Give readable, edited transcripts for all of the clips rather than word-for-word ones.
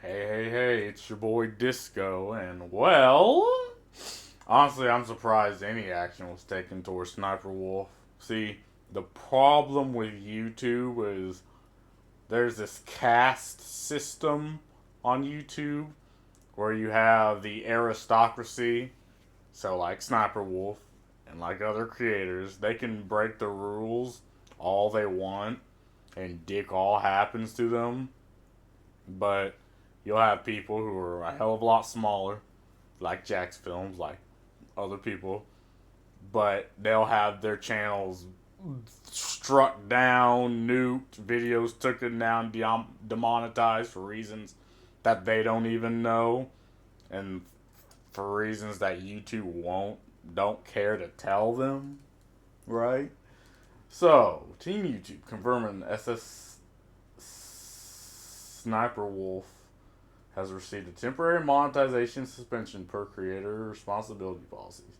Hey, it's your boy Disco, and well, honestly, I'm surprised any action was taken towards Sniper Wolf. See, the problem with YouTube is there's this caste system on YouTube where you have the aristocracy, so like Sniper Wolf and like other creators, they can break the rules all they want and dick all happens to them, but you'll have people who are a hell of a lot smaller, like Jack's Films, like other people, but they'll have their channels struck down, nuked, videos taken down, demonetized for reasons that they don't even know, and for reasons that YouTube don't care to tell them, right? So, Team YouTube confirming SS Sniper Wolf has received a temporary monetization suspension per creator responsibility policies.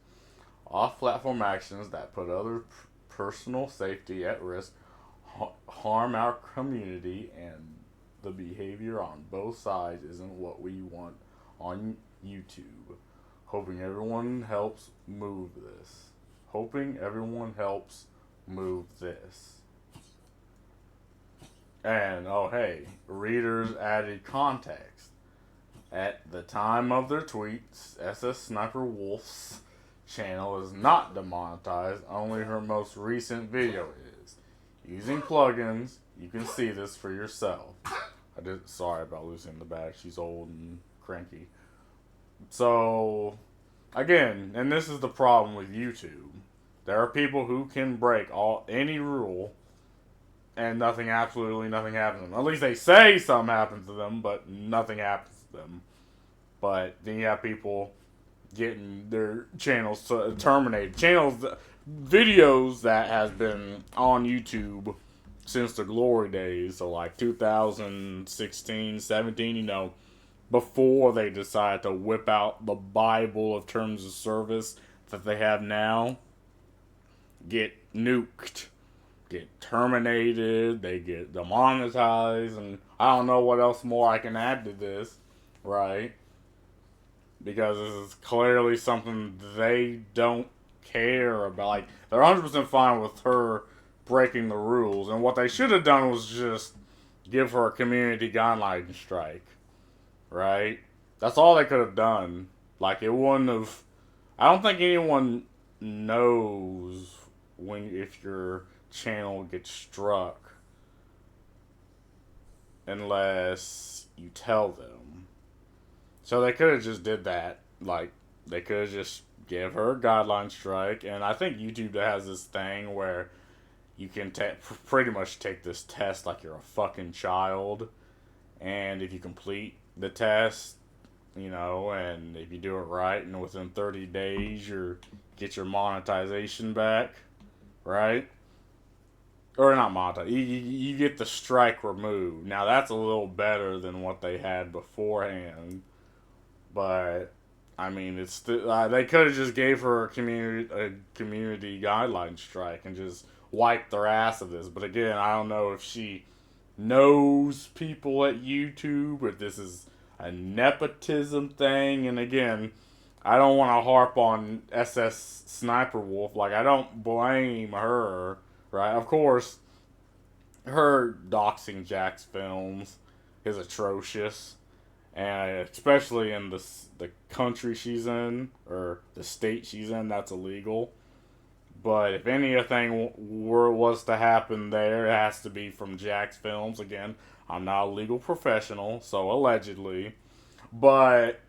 Off platform actions that put other personal safety at risk harm our community, and the behavior on both sides isn't what we want on YouTube. Hoping everyone helps move this. Hoping everyone helps move this. And oh hey, readers added context. At the time of their tweets, SS Sniper Wolf's channel is not demonetized, only her most recent video is. Using plugins, you can see this for yourself. Sorry about losing the bag, she's old and cranky. So, again, and this is the problem with YouTube. There are people who can break any rule and absolutely nothing happens to them. At least they say something happens to them, but nothing happens to them. But then you have people getting their channels terminated. Videos that has been on YouTube since the glory days, so like 2016, 17, before they decide to whip out the Bible of terms of service that they have now, get nuked, get terminated, they get demonetized, and I don't know what else more I can add to this, right? Because this is clearly something they don't care about. Like, they're 100% fine with her breaking the rules, and what they should have done was just give her a community guideline strike, right? That's all they could have done. Like, it wouldn't have. I don't think anyone knows if your channel gets struck unless you tell them. So they could have just did that. Like, they could have just give her a guideline strike. And I think YouTube has this thing where you can pretty much take this test like you're a fucking child. And if you complete the test, and if you do it right, and within 30 days you get your monetization back, right? Or not monetize. You get the strike removed. Now that's a little better than what they had beforehand. But I mean, it's they could have just gave her a community guideline strike and just wiped their ass of this. But again, I don't know if she knows people at YouTube, if this is a nepotism thing. And again, I don't want to harp on SS Sniper Wolf. Like, I don't blame her, right? Of course, her doxing Jack's Films is atrocious, and especially in the country she's in, or the state she's in, that's illegal. But if anything was to happen there, it has to be from Jack's Films. Again, I'm not a legal professional, so allegedly. But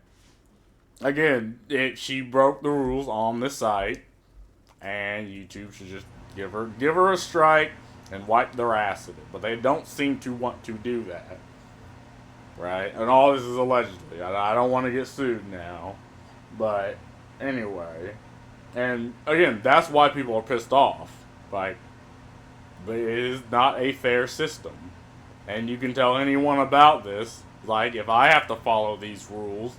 again, she broke the rules on the site, and YouTube should just give her a strike and wipe their ass of it. But they don't seem to want to do that, right? And all this is allegedly. I don't want to get sued now, but anyway. And again, that's why people are pissed off. Like, it is not a fair system. And you can tell anyone about this. Like, if I have to follow these rules,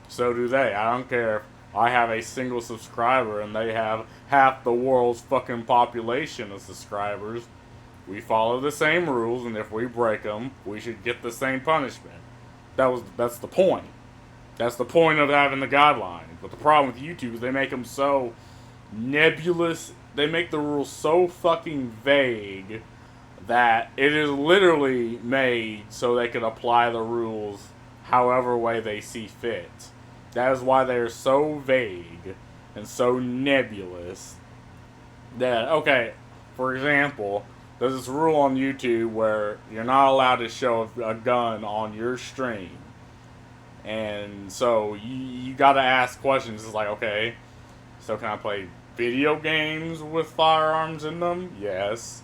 so do they. I don't care if I have a single subscriber and they have half the world's fucking population of subscribers. We follow the same rules, and if we break them, we should get the same punishment. That's the point. That's the point of having the guidelines. But the problem with YouTube is they make them so nebulous. They make the rules so fucking vague that it is literally made so they can apply the rules however way they see fit. That is why they're so vague and so nebulous that, okay, for example, there's this rule on YouTube where you're not allowed to show a gun on your stream. And so you gotta ask questions. It's like, okay, so can I play video games with firearms in them? Yes.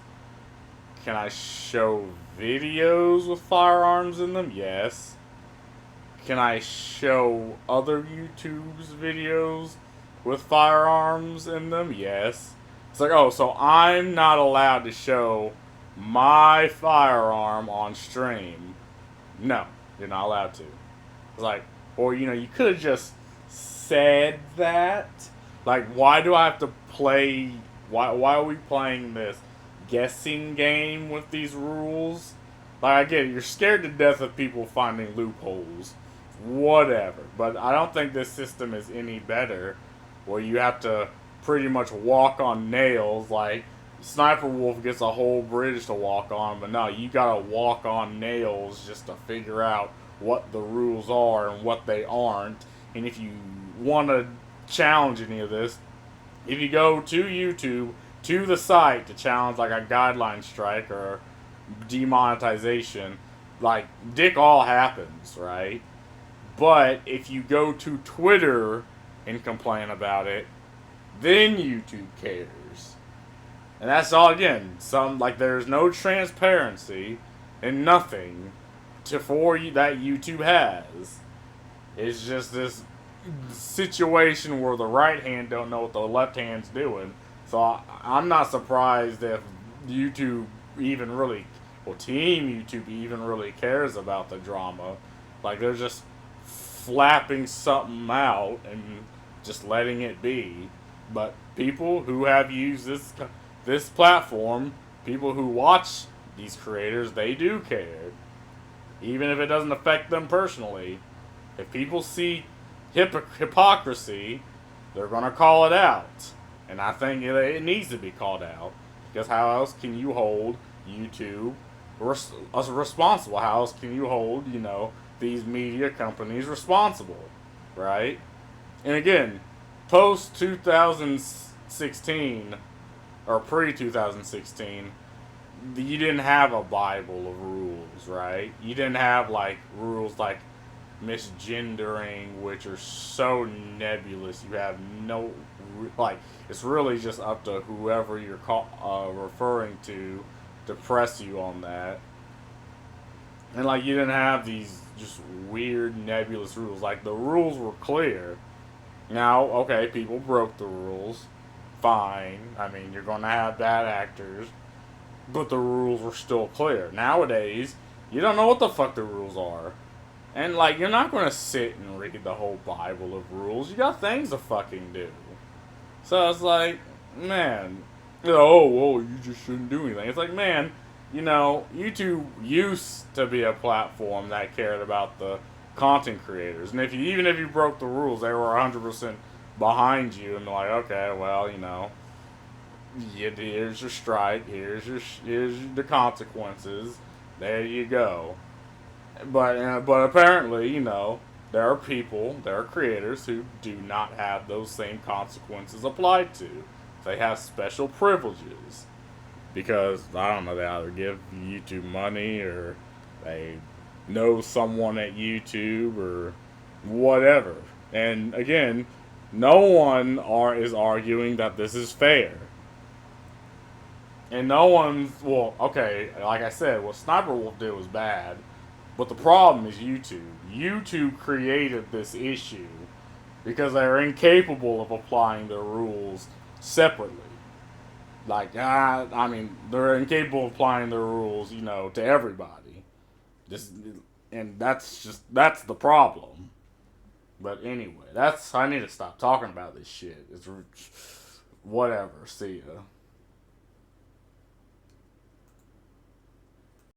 Can I show videos with firearms in them? Yes. Can I show other YouTube's videos with firearms in them? Yes. It's like, oh, so I'm not allowed to show my firearm on stream. No, you're not allowed to. It's like, or, you could have just said that. Like, why do I have to play, why are we playing this guessing game with these rules? Like, I get it, you're scared to death of people finding loopholes. Whatever. But I don't think this system is any better, where you have to pretty much walk on nails. Like, Sniper Wolf gets a whole bridge to walk on, but no, you gotta walk on nails just to figure out what the rules are and what they aren't. And if you want to challenge any of this, if you go to YouTube, to the site to challenge like a guideline strike or demonetization, like, dick all happens, right? But if you go to Twitter and complain about it, then YouTube cares. And that's all, again, there's no transparency and nothing that YouTube has. It's just this situation where the right hand don't know what the left hand's doing. So I'm not surprised if YouTube even really, or Team YouTube even really cares about the drama. Like, they're just flapping something out and just letting it be. But people who have used this platform, people who watch these creators, they do care. Even if it doesn't affect them personally. If people see hypocrisy, they're going to call it out. And I think it needs to be called out. Because how else can you hold YouTube responsible? How else can you hold, these media companies responsible? Right? And again, post 2016, or pre 2016, you didn't have a Bible of rules, right? You didn't have rules like misgendering, which are so nebulous. You have no, it's really just up to whoever you're referring to press you on that. And you didn't have these just weird nebulous rules. Like, the rules were clear. Now, okay, people broke the rules. Fine. I mean, you're going to have bad actors. But the rules were still clear. Nowadays, you don't know what the fuck the rules are. And, you're not going to sit and read the whole Bible of rules. You got things to fucking do. So it's like, man, you just shouldn't do anything. It's like, man, YouTube used to be a platform that cared about the content creators. And even if you broke the rules, they were 100% behind you. And like, okay, well, here's your strike, here's the consequences, there you go. But apparently, there are creators who do not have those same consequences applied to. They have special privileges because, I don't know, they either give YouTube money or they know someone at YouTube or whatever. And again, no one is arguing that this is fair. And no one's, okay, like I said, what Sniper Wolf did was bad. But the problem is YouTube. YouTube created this issue because they're incapable of applying their rules separately. They're incapable of applying their rules, to everybody. That's the problem. But anyway, I need to stop talking about this shit. It's whatever. See ya.